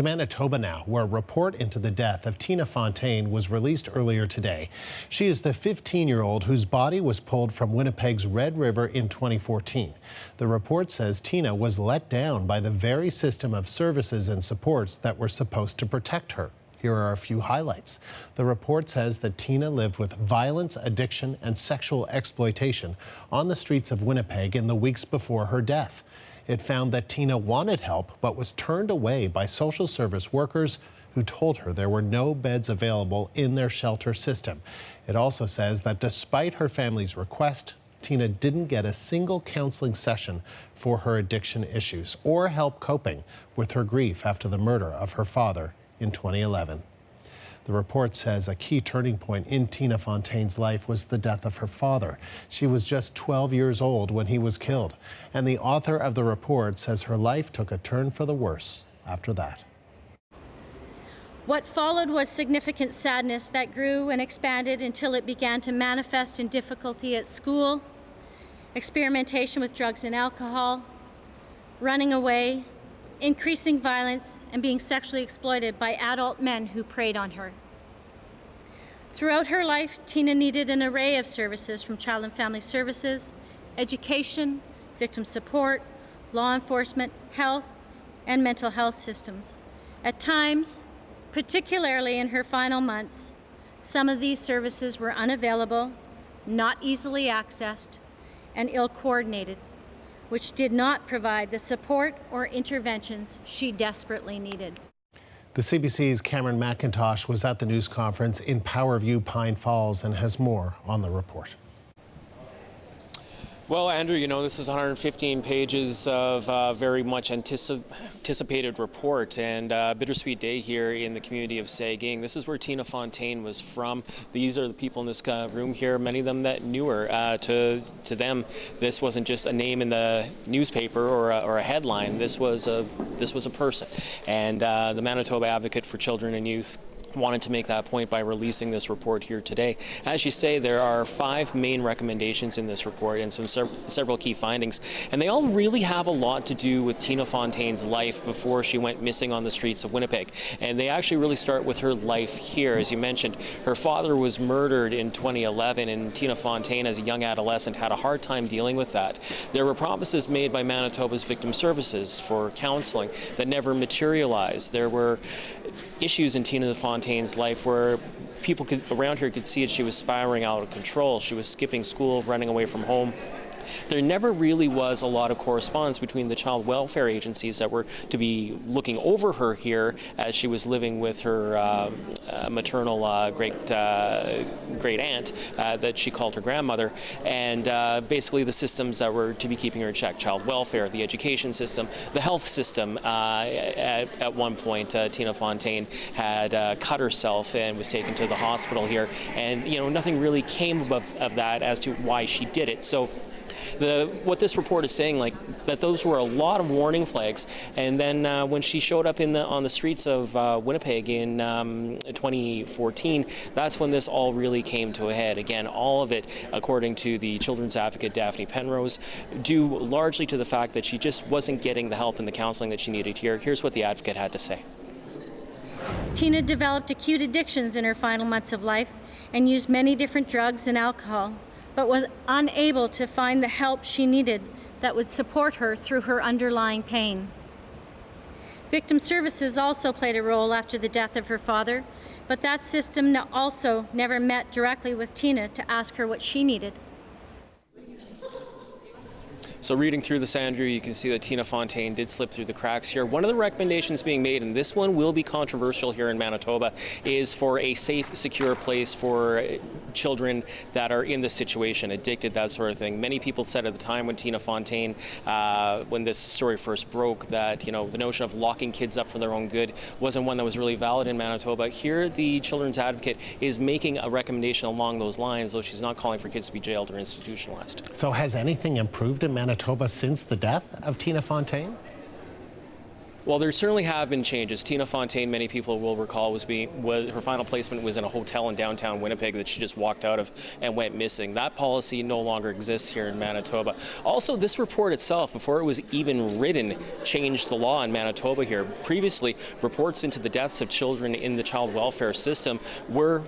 To Manitoba now, where a report into the death of Tina Fontaine was released earlier today. She is the 15-year-old whose body was pulled from Winnipeg's Red River in 2014. The report says Tina was let down by the very system of services and supports that were supposed to protect her. Here are a few highlights. The report says that Tina lived with violence, addiction, and sexual exploitation on the streets of Winnipeg in the weeks before her death. It found that Tina wanted help but was turned away by social service workers who told her there were no beds available in their shelter system. It also says that despite her family's request, Tina didn't get a single counseling session for her addiction issues or help coping with her grief after the murder of her father in 2011. The report says a key turning point in Tina Fontaine's life was the death of her father. She was just 12 years old when he was killed, and the author of the report says her life took a turn for the worse after that. What followed was significant sadness that grew and expanded until it began to manifest in difficulty at school, experimentation with drugs and alcohol, running away, increasing violence, and being sexually exploited by adult men who preyed on her. Throughout her life, Tina needed an array of services from Child and Family Services, education, victim support, law enforcement, health, and mental health systems. At times, particularly in her final months, some of these services were unavailable, not easily accessed, and ill-coordinated, which did not provide the support or interventions she desperately needed. The CBC's Cameron McIntosh was at the news conference in Powerview, Pine Falls, and has more on the report. Well, Andrew, you know, this is 115 pages of very much anticipated report, and a bittersweet day here in the community of Saugeen. This is where Tina Fontaine was from. These are the people in this room here, many of them that knew her. To them, this wasn't just a name in the newspaper or a headline. This was a person, and the Manitoba Advocate for Children and Youth wanted to make that point by releasing this report here today. As you say, there are 5 main recommendations in this report and several key findings, and they all really have a lot to do with Tina Fontaine's life before she went missing on the streets of Winnipeg. And they actually really start with her life here. As you mentioned, her father was murdered in 2011, and Tina Fontaine, as a young adolescent, had a hard time dealing with that. There were promises made by Manitoba's victim services for counselling that never materialized. There were issues in Tina Fontaine's life where people around here could see that she was spiraling out of control. She was skipping school, running away from home. There never really was a lot of correspondence between the child welfare agencies that were to be looking over her here as she was living with her maternal great aunt that she called her grandmother, and basically the systems that were to be keeping her in check: child welfare, the education system, the health system. At one point, Tina Fontaine had cut herself and was taken to the hospital here, and nothing really came of that as to why she did it. So what this report is saying, that those were a lot of warning flags, and then when she showed up on the streets of Winnipeg in 2014, that's when this all really came to a head. Again, all of it, according to the children's advocate Daphne Penrose, due largely to the fact that she just wasn't getting the help and the counseling that she needed here. Here's what the advocate had to say. Tina developed acute addictions in her final months of life and used many different drugs and alcohol, but was unable to find the help she needed that would support her through her underlying pain. Victim services also played a role after the death of her father, but that system also never met directly with Tina to ask her what she needed. So reading through this, Andrew, you can see that Tina Fontaine did slip through the cracks here. One of the recommendations being made, and this one will be controversial here in Manitoba, is for a safe, secure place for children that are in this situation, addicted, that sort of thing. Many people said at the time when Tina Fontaine, when this story first broke, that the notion of locking kids up for their own good wasn't one that was really valid in Manitoba. Here, the children's advocate is making a recommendation along those lines, though she's not calling for kids to be jailed or institutionalized. So has anything improved in Manitoba since the death of Tina Fontaine? Well, there certainly have been changes. Tina Fontaine, many people will recall, her final placement was in a hotel in downtown Winnipeg that she just walked out of and went missing. That policy no longer exists here in Manitoba. Also, this report itself, before it was even written, changed the law in Manitoba here. Previously, reports into the deaths of children in the child welfare system were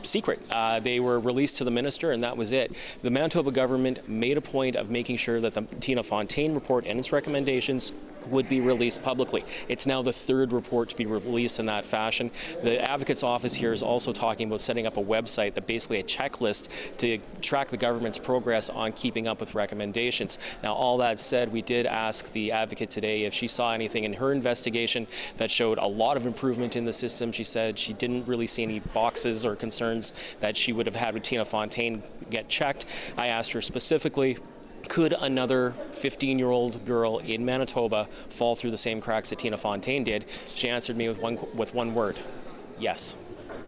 secret. They were released to the minister, and that was it. The Manitoba government made a point of making sure that the Tina Fontaine report and its recommendations would be released publicly. It's now the third report to be released in that fashion. The Advocate's Office here is also talking about setting up a website, that basically a checklist to track the government's progress on keeping up with recommendations. Now, all that said, we did ask the Advocate today if she saw anything in her investigation that showed a lot of improvement in the system. She said she didn't really see any boxes or concerns that she would have had with Tina Fontaine get checked. I asked her specifically, could another 15-year-old girl in Manitoba fall through the same cracks that Tina Fontaine did? She answered me with one word: yes.